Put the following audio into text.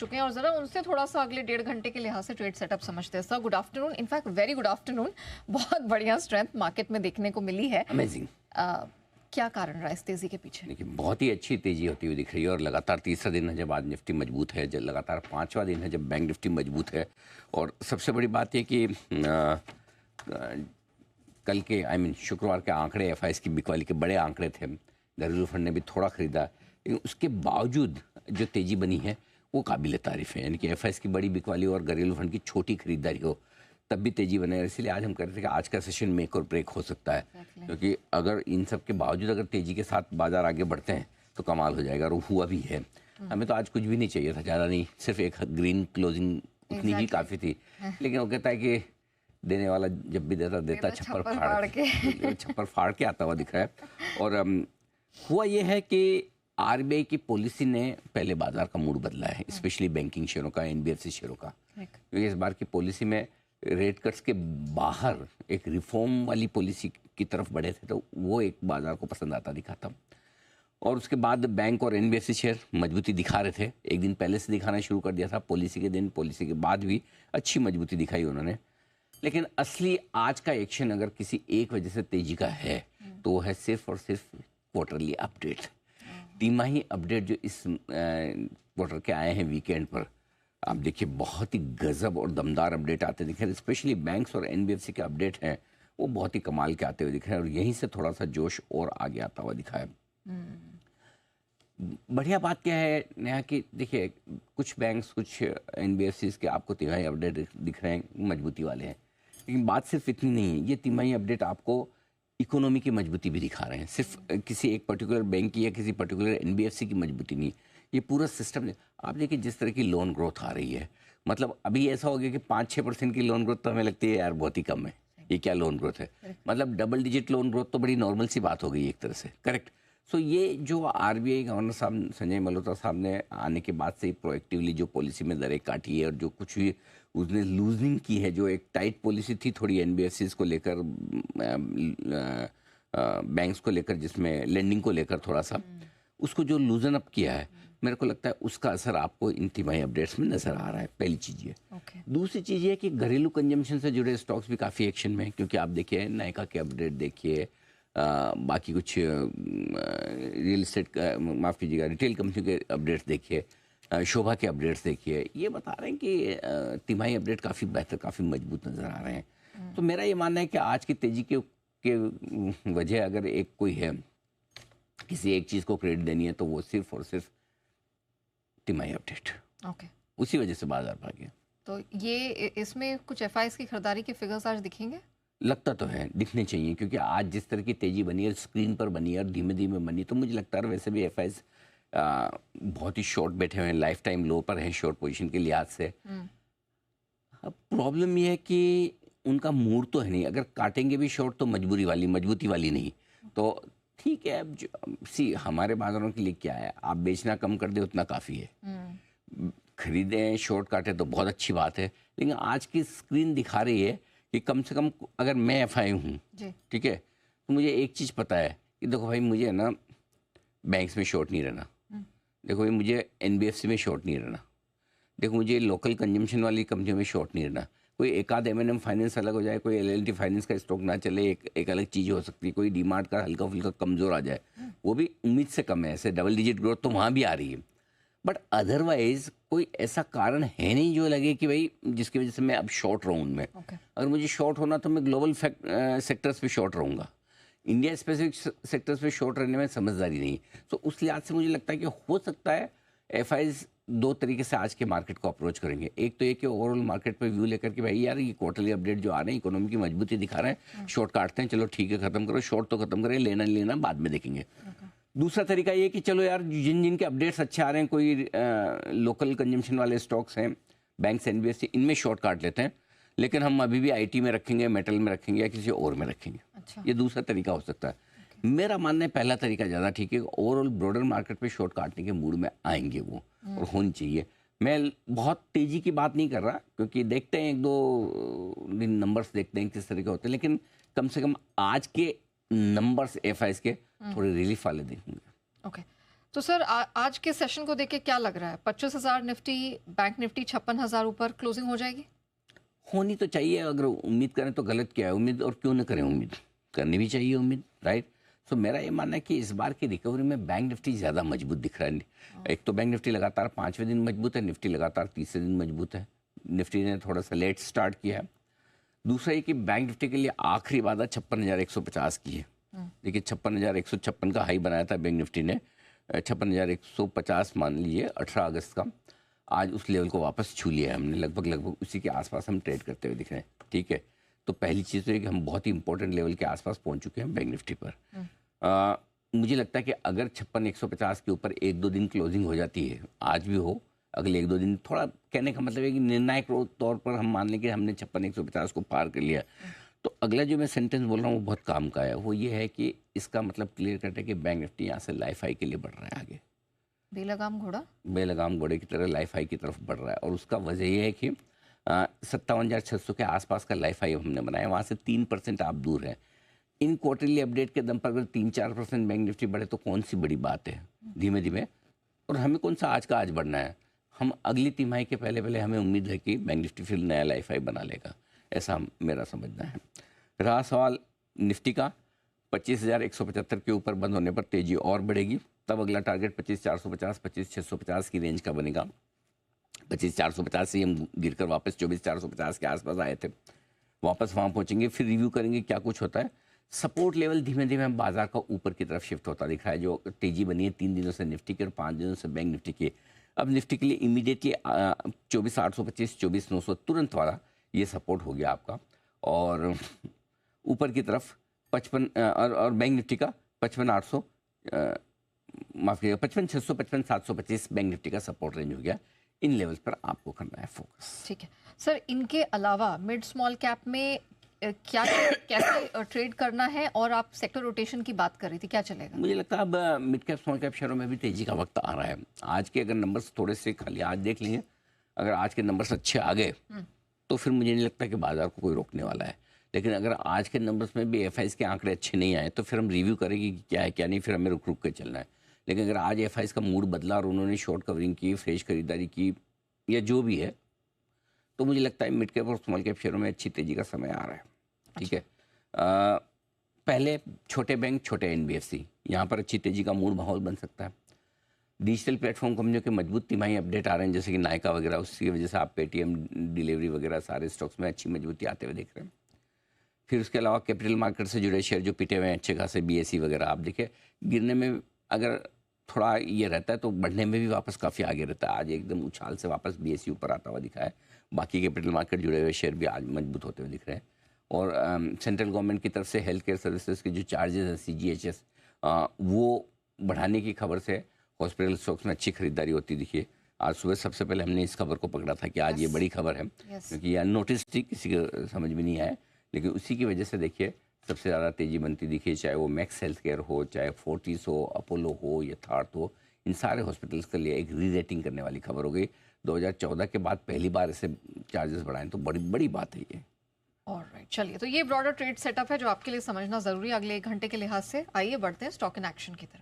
चुके हैं और जरा उनसे थोड़ा सा अगले 1.5 घंटे के लिहाज से ट्रेड सेटअप समझते हैं। Sir good afternoon, in fact very good afternoon. बहुत बढ़िया स्ट्रेंथ मार्केट में देखने को मिली है। अमेजिंग। क्या कारण रहा इस तेजी के पीछे? देखिए बहुत ही अच्छी तेजी होती हुई दिख रही है और लगातार तीसरा दिन है जब आज निफ्टी मजबूत है, जब लगातार पांचवा दिन है जब बैंक निफ्टी मजबूत है। और सबसे बड़ी बात यह कि कल के शुक्रवार के आंकड़े एफआईएस की बिकवाली के बड़े आंकड़े थे। घरेलू फंड ने भी थोड़ा खरीदा, लेकिन उसके बावजूद जो तेजी बनी है वो काबिल तारीफ है। यानी कि एफआईएस की बड़ी बिकवाली और घरेलू फंड की छोटी खरीदारी हो तब भी तेजी बने। इसलिए आज हम कह रहे थे कि आज का सेशन मेक और ब्रेक हो सकता है, क्योंकि अगर इन सब के बावजूद अगर तेजी के साथ बाजार आगे बढ़ते हैं तो कमाल हो जाएगा, और हुआ भी है। हमें तो आज कुछ भी नहीं चाहिए था, ज़्यादा नहीं, सिर्फ एक ग्रीन क्लोजिंग उतनी ही काफ़ी थी। लेकिन वो कहता है कि देने वाला जब भी देता छप्पर फाड़ के आता हुआ दिख रहा है। और हुआ ये है कि आरबीआई की पॉलिसी ने पहले बाजार का मूड बदला है, स्पेशली बैंकिंग शेयरों का, एनबीएफसी शेयरों का। क्योंकि इस बार की पॉलिसी में रेट कट्स के बाहर एक रिफॉर्म वाली पॉलिसी की तरफ बढ़े थे, तो वो एक बाजार को पसंद आता दिखा था। और उसके बाद बैंक और एनबीएफसी शेयर मजबूती दिखा रहे थे। एक दिन पहले से दिखाना शुरू कर दिया था, पॉलिसी के दिन, पॉलिसी के बाद भी अच्छी मजबूती दिखाई उन्होंने। लेकिन असली आज का एक्शन अगर किसी एक वजह से तेजी का है तो वो है सिर्फ और सिर्फ क्वार्टरली अपडेट, तिमाही अपडेट जो इस क्वार्टर के आए हैं वीकेंड पर। आप देखिए बहुत ही गजब और दमदार अपडेट आते दिख रहे हैं। स्पेशली बैंक्स और एनबीएफसी के अपडेट हैं वो बहुत ही कमाल के आते हुए दिख रहे हैं, और यहीं से थोड़ा सा जोश और आगे आता हुआ दिखा है। बढ़िया बात क्या है नेहा कि देखिए कुछ बैंक्स, कुछ एनबीएफसी के आपको तिमाही अपडेट दिख रहे हैं मजबूती वाले हैं, लेकिन बात सिर्फ इतनी नहीं है। ये तिमाही अपडेट आपको इकोनॉमी की मजबूती भी दिखा रहे हैं, सिर्फ किसी एक पर्टिकुलर बैंक की या किसी पर्टिकुलर एनबीएफसी की मजबूती नहीं, ये पूरा सिस्टम। आप देखिए जिस तरह की लोन ग्रोथ आ रही है, मतलब अभी ऐसा हो गया कि 5-6% की लोन ग्रोथ तो हमें लगती है यार बहुत ही कम है, ये क्या लोन ग्रोथ है। मतलब डबल डिजिट लोन ग्रोथ तो बड़ी नॉर्मल सी बात हो गई एक तरह से, करेक्ट। सो ये जो आरबीआई गवर्नर साहब संजय मल्होत्रा साहब ने आने के बाद से प्रोएक्टिवली जो पॉलिसी में दरें काटी है और जो कुछ भी उसने लूजनिंग की है, जो एक टाइट पॉलिसी थी थोड़ी एनबीएफसीज को लेकर, बैंक्स को लेकर, जिसमें लेंडिंग को लेकर थोड़ा सा उसको जो लूजन अप किया है, मेरे को लगता है उसका असर आपको इन तिमाही अपडेट्स में नजर आ रहा है। पहली चीज़ ये। दूसरी चीज़ ये कि घरेलू कंजम्पशन से जुड़े स्टॉक्स भी काफ़ी एक्शन में हैं, क्योंकि आप देखिए नायका के अपडेट देखिए, बाकी कुछ रियल एस्टेट माफ़ कीजिएगा रिटेल कंपनी के अपडेट्स देखिए, शोभा के अपडेट्स देखिए, ये बता रहे हैं कि तिमाही अपडेट काफ़ी बेहतर, काफ़ी मजबूत नज़र आ रहे हैं। तो मेरा ये मानना है कि आज की तेज़ी के वजह अगर एक कोई है, किसी एक चीज़ को क्रेडिट देनी है, तो वो सिर्फ और सिर्फ तिमाही अपडेट। उसी वजह से बाजार भागे। तो ये इसमें कुछ एफआईएस की खरीदारी के फिगर्स आज दिखेंगे? लगता तो है, दिखने चाहिए, क्योंकि आज जिस तरह की तेजी बनी है, स्क्रीन पर बनी है और धीमे धीमे बनी, तो मुझे लगता है वैसे भी एफआईएस बहुत ही शॉर्ट बैठे हुए हैं, लाइफ टाइम लो पर हैं शॉर्ट पोजीशन के लिहाज से। अब प्रॉब्लम ये है कि उनका मूड तो है नहीं, अगर काटेंगे भी शॉर्ट तो मजबूती वाली नहीं। तो ठीक है, अब सी हमारे बाजारों के लिए क्या है, आप बेचना कम कर दे उतना काफ़ी है। खरीदें शॉर्ट काटे तो बहुत अच्छी बात है, लेकिन आज की स्क्रीन दिखा रही है कि कम से कम अगर मैं एफआई हूँ, ठीक है, तो मुझे एक चीज़ पता है कि देखो भाई मुझे ना बैंक्स में शॉर्ट नहीं रहना, देखो भाई मुझे एनबीएफसी में शॉर्ट नहीं रहना, देखो मुझे लोकल कंजम्पशन वाली कंपनियों में शॉर्ट नहीं रहना। कोई एक आध एम फाइनेंस अलग हो जाए, कोई एलएलटी फाइनेंस का स्टॉक ना चले, एक अलग चीज़ हो सकती है, कोई डीमार्ट का हल्का फुल्का कमज़ोर आ जाए, वो भी उम्मीद से कम है। ऐसे डबल डिजिट ग्रोथ तो वहाँ भी आ रही है, बट अदरवाइज कोई ऐसा कारण है नहीं जो लगे कि भाई जिसकी वजह से मैं अब शॉर्ट रहूँ उनमें। अगर मुझे शॉर्ट होना तो मैं ग्लोबल सेक्टर्स पे शॉर्ट रहूँगा, इंडिया स्पेसिफिक सेक्टर्स पे शॉर्ट रहने में समझदारी नहीं। तो उस लिहाज से मुझे लगता है कि हो सकता है एफआईज दो तरीके से आज के मार्केट को अप्रोच करेंगे। एक तो ये कि ओवरऑल मार्केट पर व्यू लेकर के भाई यार ये क्वार्टरली अपडेट जो आ रहे हैं इकोनॉमी की मजबूती दिखा रहे हैं, शॉर्ट काटते हैं, चलो ठीक है खत्म करो, शॉर्ट तो खत्म करें, लेना बाद में देखेंगे। दूसरा तरीका ये कि चलो यार जिन के अपडेट्स अच्छे आ रहे हैं, कोई लोकल कंजम्पशन वाले स्टॉक्स हैं, बैंक्स एनबीएफसी, इनमें शॉर्ट काट लेते हैं, लेकिन हम अभी भी आईटी में रखेंगे, मेटल में रखेंगे या किसी और में रखेंगे। ये दूसरा तरीका हो सकता है। मेरा मानना है पहला तरीका ज़्यादा ठीक है। ओवरऑल ब्रॉडर मार्केट पे शॉर्ट काटने के मूड में आएंगे वो, और होनी चाहिए। मैं बहुत तेज़ी की बात नहीं कर रहा, क्योंकि देखते हैं एक दो दिन नंबर्स देखते हैं किस तरह के होते हैं, लेकिन कम से कम आज के नंबर्स एफआईएस के थोड़े रिलीफ वाले देखेंगे। ओके तो सर आज के सेशन को देख के क्या लग रहा है? 25,000 निफ्टी, बैंक निफ्टी 56,000 ऊपर क्लोजिंग हो जाएगी? होनी तो चाहिए, अगर उम्मीद करें तो गलत क्या है, उम्मीद और क्यों न करें, उम्मीद करनी भी चाहिए उम्मीद, राइट। सो मेरा ये मानना है कि इस बार की रिकवरी में बैंक निफ्टी ज़्यादा मजबूत दिख रहा है। एक तो बैंक निफ्टी लगातार 5वें दिन मजबूत है, निफ्टी लगातार 3रे दिन मजबूत है। निफ्टी ने थोड़ा सा लेट स्टार्ट किया है। दूसरा ये कि बैंक निफ्टी के लिए आखिरी वादा 56,150 की है। देखिए 56,156 का हाई बनाया था बैंक निफ्टी ने, 56,150 मान लीजिए 18 अगस्त का। आज उस लेवल को वापस छू लिया है हमने, लगभग उसी के आसपास हम ट्रेड करते हुए दिख रहे हैं, ठीक है। तो पहली चीज़ तो ये कि हम बहुत ही इंपॉर्टेंट लेवल के आसपास पहुंच चुके हैं बैंक निफ्टी पर। मुझे लगता है कि अगर 56,150 के ऊपर 1-2 दिन क्लोजिंग हो जाती है, आज भी हो, अगले 1-2 दिन, थोड़ा कहने का मतलब है कि निर्णायक तौर पर हम मान लें कि हमने 56,150 को पार कर लिया, तो अगला जो मैं सेंटेंस बोल रहा हूँ वो बहुत काम का है। वो ये है कि इसका मतलब क्लियर कट है कि बैंक निफ्टी यहाँ से लाइफ हाई के लिए बढ़ रहा है आगे। बेलगाम घोड़ा? बेलगाम घोड़े की तरह लाइफ हाई की तरफ बढ़ रहा है, और उसका वजह यह है कि 57,600 के आसपास का लाइफ हाई हमने बनाया, वहाँ से 3% आप दूर हैं। इन क्वार्टरली अपडेट के दम पर अगर 3-4% बैंक निफ्टी बढ़े तो कौन सी बड़ी बात है, धीमे धीमे। और हमें कौन सा आज का आज बढ़ना है, हम अगली तिमाही के पहले हमें उम्मीद है कि बैंक निफ्टी फिर नया लाइफ हाई बना लेगा, ऐसा मेरा समझना है। रहा सवाल निफ्टी का, 25,175 के ऊपर बंद होने पर तेजी और बढ़ेगी, तब अगला टारगेट 25,450, 25,650 की रेंज का बनेगा। 25,450 से हम गिरकर वापस 24,450 के आसपास आए थे, वापस वहाँ पहुँचेंगे, फिर रिव्यू करेंगे क्या कुछ होता है। सपोर्ट लेवल धीमे धीमे बाजार का ऊपर की तरफ शिफ्ट होता दिख रहा है, जो तेजी बनी है 3 दिनों से निफ्टी की और 5 दिनों से बैंक निफ्टी की। अब निफ्टी के लिए इमीडिएटली 24,825, 24,900 तुरंत वाला ये सपोर्ट हो गया आपका, और ऊपर की तरफ 55 और बैंक निफ्टी का 55,800, माफ करिएगा 55,600, 55,725 बैंक निफ्टी का सपोर्ट रेंज हो गया। इन लेवल्स पर आपको करना है फोकस। ठीक है सर, इनके अलावा मिड स्मॉल कैप में क्या कैसे ट्रेड करना है? और आप सेक्टर रोटेशन की बात कर रही थी, क्या चलेगा? मुझे लगता है अब मिड कैप स्मॉल कैप शेयरों में भी तेजी का वक्त आ रहा है। आज के अगर नंबर्स थोड़े से खाली आज देख लेंगे, अगर आज के नंबर्स अच्छे आ गए तो फिर मुझे नहीं लगता कि बाजार को कोई रोकने वाला है। लेकिन अगर आज के नंबर्स में भी एफआईज के आंकड़े अच्छे नहीं आए तो फिर हम रिव्यू करेंगे कि क्या है क्या नहीं, फिर हमें रुक रुक के चलना है। लेकिन अगर आज एफआईज का मूड बदला और उन्होंने शॉर्ट कवरिंग की, फ्रेश खरीदारी की, या जो भी है, तो मुझे लगता है मिड कैप और स्मॉल कैप शेयरों में अच्छी तेजी का समय आ रहा है। ठीक है, पहले छोटे बैंक, छोटे एनबीएफसी, यहाँ पर अच्छी तेजी का मूड माहौल बन सकता है। डिजिटल प्लेटफॉर्म कंपनियों के मजबूत तिमाही अपडेट आ रहे हैं, जैसे कि नायका वगैरह, उसकी वजह से आप पेटीएम, डिलीवरी वगैरह सारे स्टॉक्स में अच्छी मजबूती आते हुए देख रहे हैं। फिर उसके अलावा कैपिटल मार्केट से जुड़े शेयर जो पिटे हुए हैं अच्छे खासे, बीएसई वगैरह, आप देखिए गिरने में अगर थोड़ा ये रहता है तो बढ़ने में भी वापस काफ़ी आगे रहता है। आज एकदम उछाल से वापस बीएसई ऊपर आता हुआ दिखा है। बाकी कैपिटल मार्केट जुड़े हुए शेयर भी आज मजबूत होते हुए दिख रहे हैं। और सेंट्रल गवर्नमेंट की तरफ से हेल्थ केयर सर्विसेज के जो चार्जेस हैं CGHS, वो बढ़ाने की खबर से हॉस्पिटल स्टॉक्स में अच्छी खरीदारी होती दिखी। आज सुबह सबसे पहले हमने इस खबर को पकड़ा था कि आज ये बड़ी खबर है, क्योंकि ये अननोटिस थी, किसी को समझ में नहीं आया, लेकिन उसी की वजह से देखिए सबसे ज़्यादा तेज़ी बनती दिखी। चाहे वो मैक्स हेल्थ केयर हो, चाहे फोर्टिस हो, अपोलो हो या थार्थ हो, इन सारे हॉस्पिटल्स के लिए एक री रेटिंग करने वाली खबर हो गई। 2014 के बाद पहली बार ऐसे चार्जेस बढ़ाएं तो बड़ी बड़ी बात है ये। ऑलराइट, चलिए, तो ये ब्रॉडर ट्रेड सेटअप है जो आपके लिए समझना ज़रूरी है अगले 1 घंटे के लिहाज से। आइए बढ़ते हैं स्टॉक इन एक्शन की तरफ।